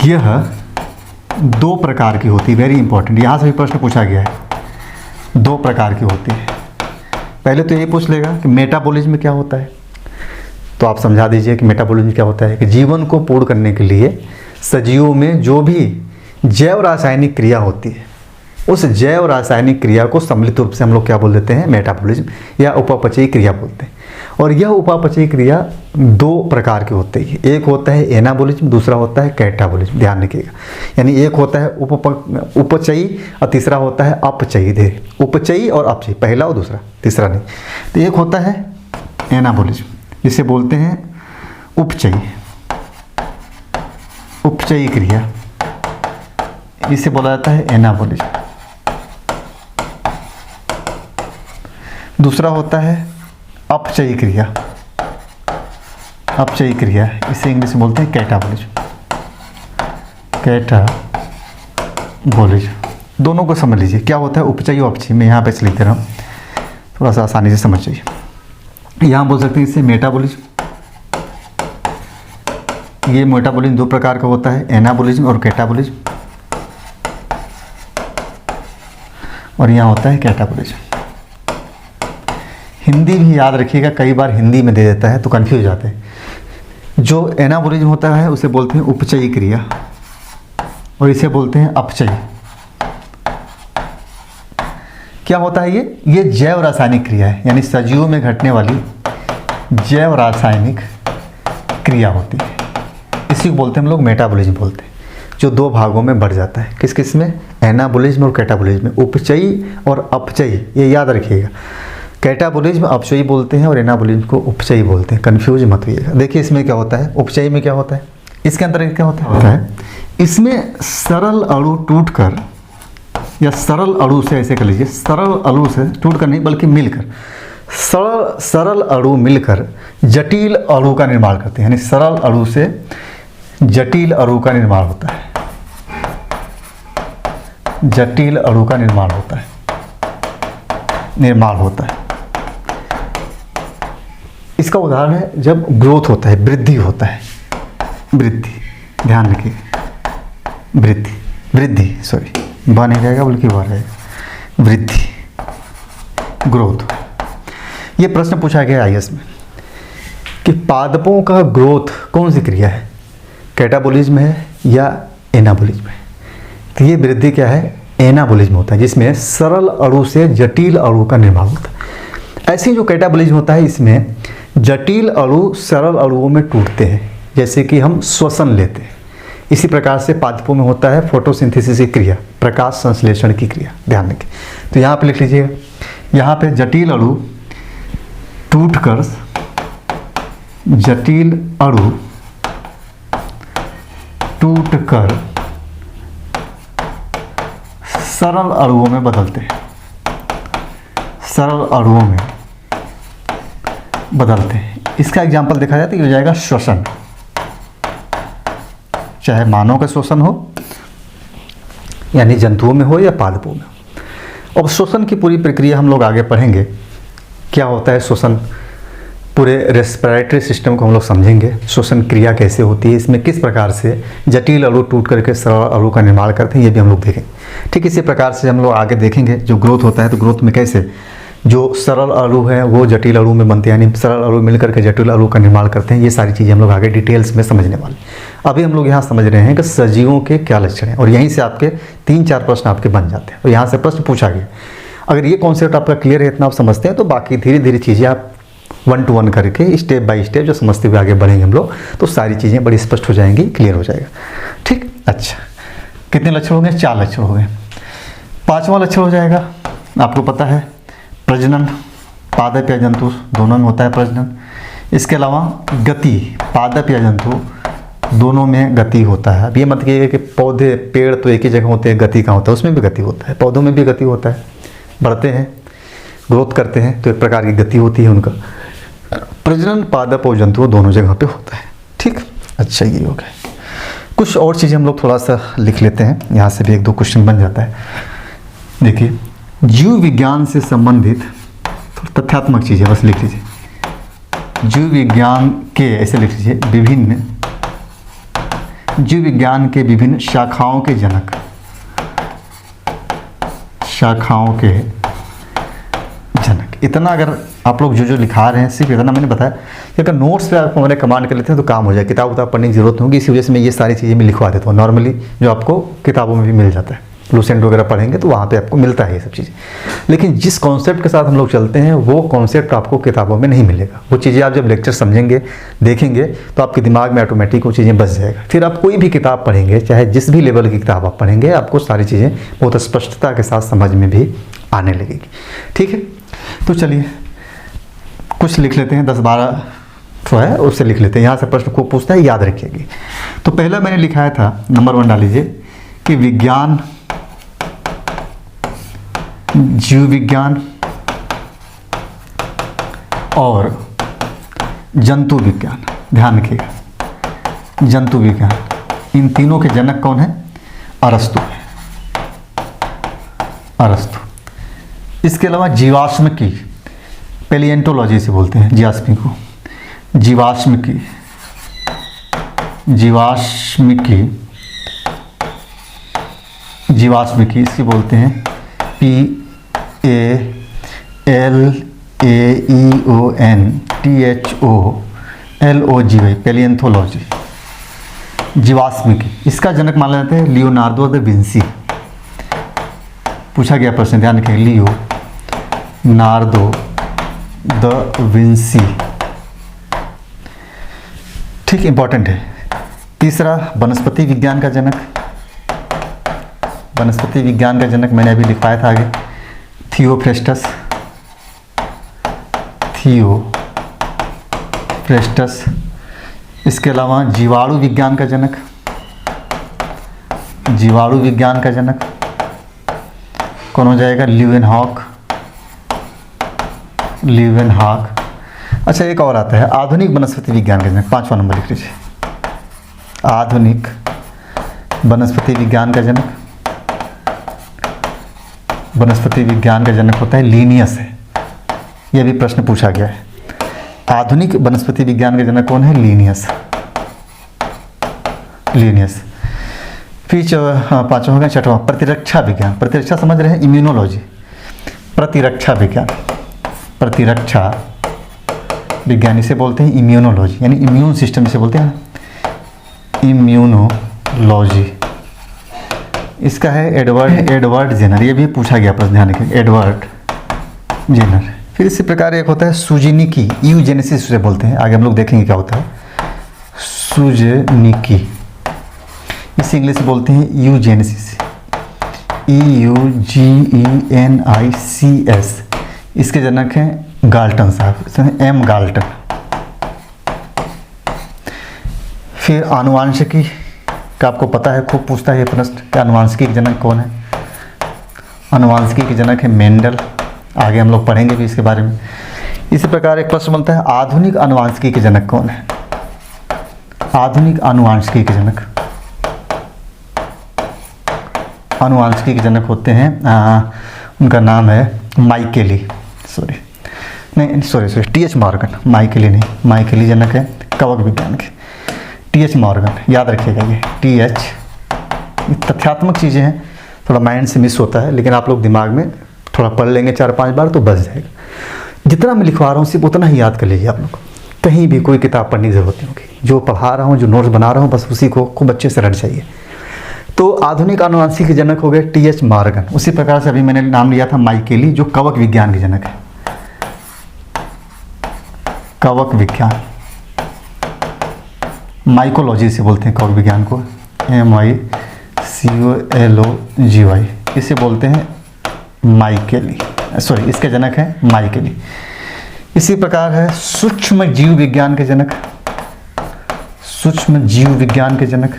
Speaker 1: यह 2 प्रकार की होती है। वेरी इंपॉर्टेंट, यहाँ से भी प्रश्न पूछा गया है, 2 प्रकार की होती है। पहले तो ये पूछ लेगा कि मेटाबॉलिज्म क्या होता है, तो आप समझा दीजिए कि मेटाबॉलिज्म क्या होता है। कि जीवन को पूर्ण करने के लिए सजीवों में जो भी जैव रासायनिक क्रिया होती है, उस जैव रासायनिक क्रिया को सम्मिलित रूप से हम लोग क्या बोल देते हैं, मेटाबॉलिज्म या उपापचयी क्रिया बोलते हैं। और यह उपापचयी क्रिया 2 प्रकार की होती है। एक होता है एनाबॉलिज्म, दूसरा होता है कैटाबॉलिज्म। ध्यान रखिएगा, यानी एक होता है उपचयी और तीसरा होता है अपचयी। उपचयी और अपचयी, पहला और दूसरा, तीसरा नहीं। तो एक होता है एनाबॉलिज्म, जिसे बोलते हैं उपचयी क्रिया, इसे बोला जाता है एनाबॉलिज्म। दूसरा होता है अपचयी क्रिया, इसे इंग्लिश में बोलते हैं कैटाबॉलिज्म। दोनों को समझ लीजिए क्या होता है उपचयी और अपचयी। मैं यहाँ पे लिख दे रहा हूँ। थोड़ा सा आसानी से समझ जाइए। यहाँ बोल सकते हैं इसे मेटाबॉलिज्म। ये मेटाबॉलिज्म दो प्रकार का होता है, एनाबॉलिज्म और कैटाबॉलिज्म, और यहाँ होता है कैटाबॉलिज्म। हिंदी भी याद रखिएगा, कई बार हिंदी में दे देता है तो कंफ्यूज जाते हैं। जो एनाबॉलिज्म होता है उसे बोलते हैं उपचयी क्रिया, और इसे बोलते हैं अपचयी। क्या होता है ये जैव रासायनिक क्रिया है, यानी सजीवों में घटने वाली जैव रासायनिक क्रिया होती है। इसी को बोलते हैं हम लोग मेटाबॉलिज्म बोलते हैं, जो दो भागों में बढ़ जाता है। किस किस में? एनाबॉलिज्म और कैटाबॉलिज्म में, उपचयी और अपचयी, ये याद रखिएगा। कैटाबॉलिज्म अपचयी बोलते हैं और एनाबॉलिज्म को उपचयी बोलते हैं, कंफ्यूज मत होइएगा। देखिए इसमें क्या होता है, उपचयी में क्या होता है, इसके अंदर क्या होता है, इसमें सरल अणु टूटकर, या सरल अणु से ऐसे कर लीजिए, सरल अणु से टूटकर नहीं बल्कि मिलकर, सरल अणु मिलकर जटिल अणु का निर्माण करते हैं, यानी सरल अणु से जटिल अणु का निर्माण होता है, जटिल अणु का निर्माण होता है। इसका उदाहरण है जब ग्रोथ होता है, वृद्धि होता है, वृद्धि, ध्यान रखिए, वृद्धि सॉरी बा नहीं रहेगा बल्कि वह रहेगा, वृद्धि, ग्रोथ। ये प्रश्न पूछा गया आईएएस में कि पादपों का ग्रोथ कौन सी क्रिया है, कैटाबॉलिज्म है या एनाबॉलिज्म है? तो ये वृद्धि क्या है, एनाबॉलिज्म होता है, जिसमें सरल अणु से जटिल अणु का निर्माण होता है। ऐसे जो कैटाबॉलिज्म होता है, इसमें जटिल अणु सरल अणुओं में टूटते हैं, जैसे कि हम श्वसन लेते हैं। इसी प्रकार से पादपों में होता है फोटोसिंथेसिस की क्रिया, प्रकाश संश्लेषण की क्रिया, ध्यान रखिए। तो यहाँ पे लिख लीजिएगा, यहाँ पे जटिल अणु टूटकर, जटिल अणु टूटकर सरल अणुओं में बदलते हैं, सरल अणुओं में बदलते हैं। इसका एग्जाम्पल देखा जाए तो ये हो जाएगा श्वसन, चाहे मानव का श्वसन हो यानी जंतुओं में हो या पादपों में हो। अब श्वसन की पूरी प्रक्रिया हम लोग आगे पढ़ेंगे, क्या होता है श्वसन, पूरे रेस्पिरेटरी सिस्टम को हम लोग समझेंगे, श्वसन क्रिया कैसे होती है, इसमें किस प्रकार से जटिल अणु टूट करके सरल अणु का निर्माण करते हैं, ये भी हम लोग देखेंगे। ठीक इसी प्रकार से हम लोग आगे देखेंगे जो ग्रोथ होता है, तो ग्रोथ में कैसे जो सरल अणु है वो जटिल अणु में बनते हैं, यानी सरल अणु मिलकर के जटिल अणु का निर्माण करते हैं। ये सारी चीज़ें हम लोग आगे डिटेल्स में समझने वाले। अभी हम लोग यहाँ समझ रहे हैं कि सजीवों के क्या लक्षण हैं, और यहीं से आपके 3-4 प्रश्न आपके बन जाते हैं, और यहाँ से प्रश्न पूछा गया। अगर ये कॉन्सेप्ट आपका क्लियर है, इतना आप समझते हैं, तो बाकी धीरे धीरे चीज़ें आप 1 to 1 करके स्टेप बाय स्टेप जो समझते हुए आगे बढ़ेंगे हम लोग, तो सारी चीज़ें बड़ी स्पष्ट हो जाएंगी, क्लियर हो जाएगा। ठीक, अच्छा, कितने लक्षण हो गए? 4 लक्षण हो गए। 5वां लक्षण हो जाएगा, आपको पता है, प्रजनन, पादप या जंतु दोनों में होता है प्रजनन। इसके अलावा गति, पादप या जंतु दोनों में गति होता है। अब ये मत कहिए कि पौधे पेड़ तो एक ही जगह होते हैं, गति कहाँ होता है, उसमें भी गति होता है, पौधों में भी गति होता है, बढ़ते हैं, ग्रोथ करते हैं, तो एक प्रकार की गति होती है उनका। प्रजनन पादप और जंतु दोनों जगह पे होता है। ठीक, अच्छा, ये हो गया। कुछ और चीज़ें हम लोग थोड़ा सा लिख लेते हैं, यहाँ से भी 1-2 क्वेश्चन बन जाता है। देखिए, जीव विज्ञान से संबंधित तथ्यात्मक चीज़ें बस लिख लीजिए। जीव विज्ञान के, ऐसे लिख लीजिए, विभिन्न जीव विज्ञान के विभिन्न शाखाओं के जनक, शाखाओं के जनक। इतना अगर आप लोग जो लिखा रहे हैं, सिर्फ इतना मैंने बताया कि अगर नोट्स पे आप हमारे कमांड कर लेते हैं तो काम हो जाए, किताब पढ़ने की जरूरत नहीं होगी। इसी वजह से मैं ये सारी चीज़ें मैं लिखवा देता हूँ नॉर्मली, जो आपको किताबों में भी मिल जाता है। लूसेंट वगैरह पढ़ेंगे तो वहाँ पे आपको मिलता है ये सब चीज़ें, लेकिन जिस कॉन्सेप्ट के साथ हम लोग चलते हैं वो कॉन्सेप्ट आपको किताबों में नहीं मिलेगा। वो चीज़ें आप जब लेक्चर समझेंगे, देखेंगे, तो आपके दिमाग में ऑटोमेटिक वो चीज़ें बस जाएगा। फिर आप कोई भी किताब पढ़ेंगे, चाहे जिस भी लेवल की किताब आप पढ़ेंगे, आपको सारी चीज़ें बहुत स्पष्टता के साथ समझ में भी आने लगेगी। ठीक है, तो चलिए कुछ लिख लेते हैं, 10-12 तो है, उससे लिख लेते हैं। यहाँ से प्रश्न को पूछता है, याद रखिएगी। तो पहला मैंने लिखाया था, नंबर 1 डाल लीजिए कि विज्ञान, जीव विज्ञान और जंतु विज्ञान, ध्यान रखिएगा, जंतु विज्ञान, इन तीनों के जनक कौन है? अरस्तु है, अरस्तु। इसके अलावा जीवाश्म की, पैलिएंटोलॉजी से बोलते हैं जीवाश्मी को, जीवाश्मिकी, जीवाश्मिकी, जीवाश्मिकी इसकी बोलते हैं PALAEONTHOLOGY, पैलिएंथोलॉजी, जीवाश्मिकी। इसका जनक माना जाता है लियोनार्डो द विंसी। पूछा गया प्रश्न, ध्यान रखें, लियोनार्डो द विंसी। ठीक, इंपॉर्टेंट है। तीसरा, वनस्पति विज्ञान का जनक, वनस्पति विज्ञान का जनक मैंने अभी लिखवाया था आगे, थियोफ्रेस्टस, थियोफ्रेस्टस। इसके अलावा जीवाणु विज्ञान का जनक, जीवाणु विज्ञान का जनक कौन हो जाएगा? Leeuwenhoek, Leeuwenhoek. अच्छा, एक और आता है आधुनिक वनस्पति विज्ञान का जनक, 5वां नंबर लिख लीजिए। आधुनिक वनस्पति विज्ञान का जनक, वनस्पति विज्ञान का जनक होता है लीनियस है। यह भी प्रश्न पूछा गया है। आधुनिक वनस्पति विज्ञान का जनक कौन है? Linnaeus, Linnaeus. फिर 5वां हो गया। 6वां, प्रतिरक्षा विज्ञान। प्रतिरक्षा समझ रहे हैं? इम्यूनोलॉजी। प्रतिरक्षा विज्ञान, प्रतिरक्षा विज्ञान इसे बोलते हैं इम्यूनोलॉजी, यानी इम्यून सिस्टम इसे बोलते हैं इम्यूनोलॉजी। इसका है एडवर्ड जेनर। ये भी पूछा गया प्रश्न, ध्यान रखें, एडवर्ड जेनर। फिर इसी प्रकार एक होता है सुजनिकी, यूजेनेसिस उसे बोलते हैं, आगे हम लोग देखेंगे क्या होता है सुजनिकी। इसे इंग्लिश में बोलते हैं यूजेनेसिस, EUGENICS। इसके जनक हैं गाल्टन साहब, M गाल्टन। फिर आनुवांशिकी का आपको पता है, खूब पूछता है ये प्रश्न कि आनुवांशिकी के जनक कौन है? आनुवांशिकी के जनक है मेंडल। आगे हम लोग पढ़ेंगे भी इसके बारे में। इसी प्रकार एक प्रश्न बनता है आधुनिक आनुवांशिकी के जनक कौन है? आधुनिक आनुवांशिकी के जनक, आनुवांशिकी के जनक होते हैं उनका नाम है माइकेली, सॉरी TH मॉर्गन। माइकेली नहीं, माइकेली जनक है कवक विज्ञान के। TH मॉर्गन, याद रखिएगा ये TH। तथ्यात्मक चीज़ें हैं, थोड़ा माइंड से मिस होता है, लेकिन आप लोग दिमाग में थोड़ा पढ़ लेंगे 4-5 बार तो बच जाएगा। जितना मैं लिखवा रहा हूँ सिर्फ उतना ही याद कर लीजिए आप लोग। कहीं भी कोई किताब पढ़ने की ज़रूरत नहीं होगी। जो पढ़ा रहा हूँ, जो नोट्स बना रहा हूँ, बस उसी को खूब अच्छे से रट जाइए। तो आधुनिक आनुवांशिकी के जनक हो गए TH मॉर्गन। उसी प्रकार से अभी मैंने नाम लिया था माइकेली, जो कवक विज्ञान के जनक है। कवक विज्ञान, माइकोलॉजी से बोलते हैं कवक विज्ञान को, MICOLOGY। इसे बोलते हैं माइकेली, सॉरी इसके जनक है माइकेली। इसी प्रकार है सूक्ष्म जीव विज्ञान के जनक, सूक्ष्म जीव विज्ञान के जनक,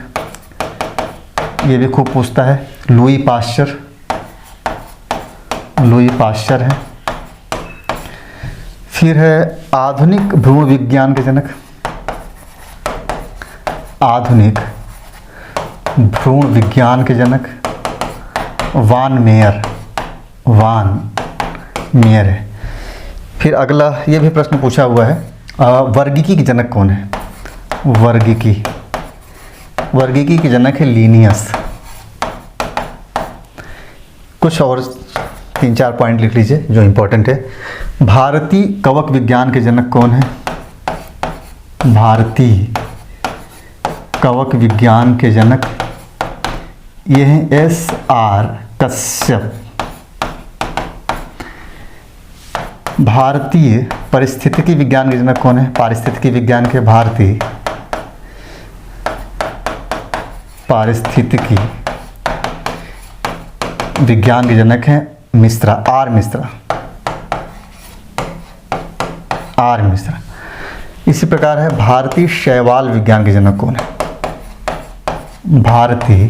Speaker 1: ये भी खूब पूछता है, लुई पाश्चर। लुई पाश्चर है। फिर है आधुनिक भ्रूण विज्ञान के जनक, आधुनिक भ्रूण विज्ञान के जनक वान मेयर, वान मेयर है। फिर अगला ये भी प्रश्न पूछा हुआ है, वर्गीकी के जनक कौन है? वर्गीकी, वर्गीकी के जनक है लीनियस। कुछ और 3-4 पॉइंट लिख लीजिए जो इंपॉर्टेंट है। भारतीय कवक विज्ञान के जनक कौन है? भारतीय कवक विज्ञान के जनक ये हैं SR कश्यप। भारतीय पारिस्थितिकी विज्ञान के जनक कौन है? पारिस्थितिकी विज्ञान के भारतीय पारिस्थितिकी विज्ञान के जनक हैं मिश्रा, R मिश्रा, R मिश्रा। इसी प्रकार है भारतीय शैवाल विज्ञान के जनक कौन है? भारतीय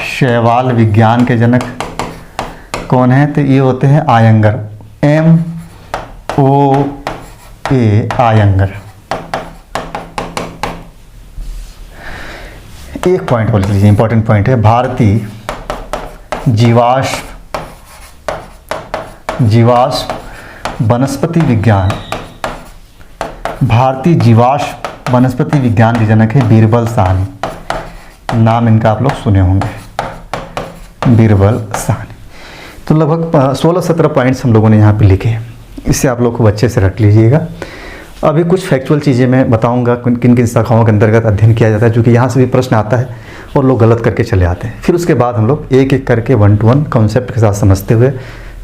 Speaker 1: शैवाल विज्ञान के जनक कौन है? तो ये होते हैं आयंगर, MOA, आयंगर। एक पॉइंट बोल लीजिए, इंपॉर्टेंट पॉइंट है, भारतीय जीवाश्म वनस्पति विज्ञान, भारतीय जीवाश्म वनस्पति विज्ञान के जनक है बीरबल साहनी। नाम इनका आप लोग सुने होंगे, बीरबल साहनी। तो लगभग 16-17 पॉइंट्स हम लोगों ने यहाँ पे लिखे हैं, इससे आप लोग को अच्छे से रट लीजिएगा। अभी कुछ फैक्चुअल चीज़ें मैं बताऊंगा किन किन शाखाओं के अंतर्गत अध्ययन किया जाता है, जो कि यहाँ से भी प्रश्न आता है और लोग गलत करके चले आते हैं। फिर उसके बाद हम लोग एक एक करके 1 to 1 कॉन्सेप्ट के साथ समझते हुए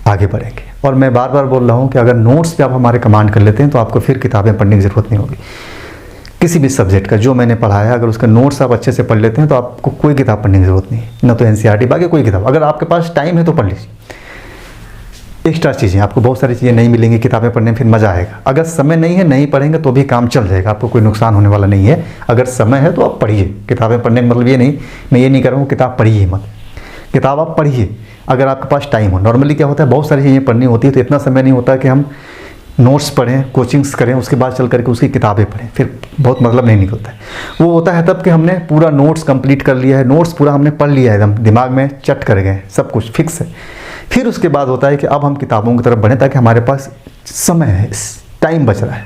Speaker 1: आगे बढ़ेंगे। और मैं बार बार बोल रहा हूँ कि अगर नोट्स पे आप हमारे कमांड कर लेते हैं तो आपको फिर किताबें पढ़ने की ज़रूरत नहीं होगी। किसी भी सब्जेक्ट का जो मैंने पढ़ाया है, अगर उसका नोट्स आप अच्छे से पढ़ लेते हैं तो आपको कोई किताब पढ़ने की ज़रूरत नहीं है, ना तो NCERT, बाकी कोई किताब। अगर आपके पास टाइम है तो पढ़ लीजिए। एक्स्ट्रा चीज़ें, आपको बहुत सारी चीज़ें नहीं मिलेंगी किताबें पढ़ने में, फिर मज़ा आएगा। अगर समय नहीं है, नहीं पढ़ेंगे तो भी काम चल जाएगा, आपको कोई नुकसान होने वाला नहीं है। अगर समय है तो आप पढ़िए किताबें पढ़ने का मतलब ये नहीं, मैं ये नहीं कर रहा हूँ किताब पढ़िए मत, किताब आप पढ़िए अगर आपके पास टाइम हो। नॉर्मली क्या होता है, बहुत सारी चीज़ें पढ़नी होती है तो इतना समय नहीं होता कि हम नोट्स पढ़ें, कोचिंग्स करें, उसके बाद चल करके उसकी किताबें पढ़ें, फिर बहुत मतलब नहीं निकलता है। वो होता है तब कि हमने पूरा नोट्स कंप्लीट कर लिया है, नोट्स पूरा हमने पढ़ लिया है, एकदम दिमाग में चट कर गए, सब कुछ फिक्स है। फिर उसके बाद होता है कि अब हम किताबों की तरफ बढ़ें ताकि हमारे पास समय है, टाइम बच रहा है,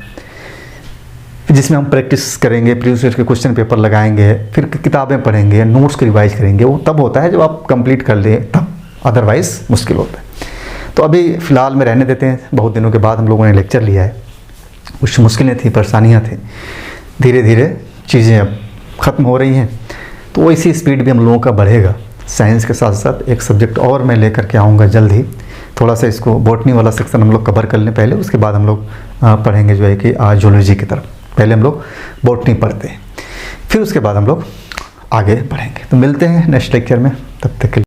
Speaker 1: जिसमें हम प्रैक्टिस करेंगे, प्रीवियस ईयर के क्वेश्चन पेपर लगाएंगे, फिर किताबें पढ़ेंगे, नोट्स को रिवाइज करेंगे। वो तब होता है जब आप कंप्लीट कर लें, तब, अदरवाइज मुश्किल होता है। तो अभी फ़िलहाल में रहने देते हैं, बहुत दिनों के बाद हम लोगों ने लेक्चर लिया है, कुछ मुश्किलें थी, परेशानियाँ थी, धीरे धीरे चीज़ें अब ख़त्म हो रही हैं। तो इसी स्पीड भी हम लोगों का बढ़ेगा। साइंस के साथ साथ एक सब्जेक्ट और मैं लेकर के आऊँगा जल्द ही, थोड़ा सा इसको बॉटनी वाला सेक्शन हम लोग कवर कर लें पहले, उसके बाद हम लोग पढ़ेंगे जो है कि जूलॉजी की तरफ। पहले हम लोग बॉटनी पढ़ते हैं, फिर उसके बाद हम लोग आगे बढ़ेंगे। तो मिलते हैं नेक्स्ट लेक्चर में, तब तक के लिए।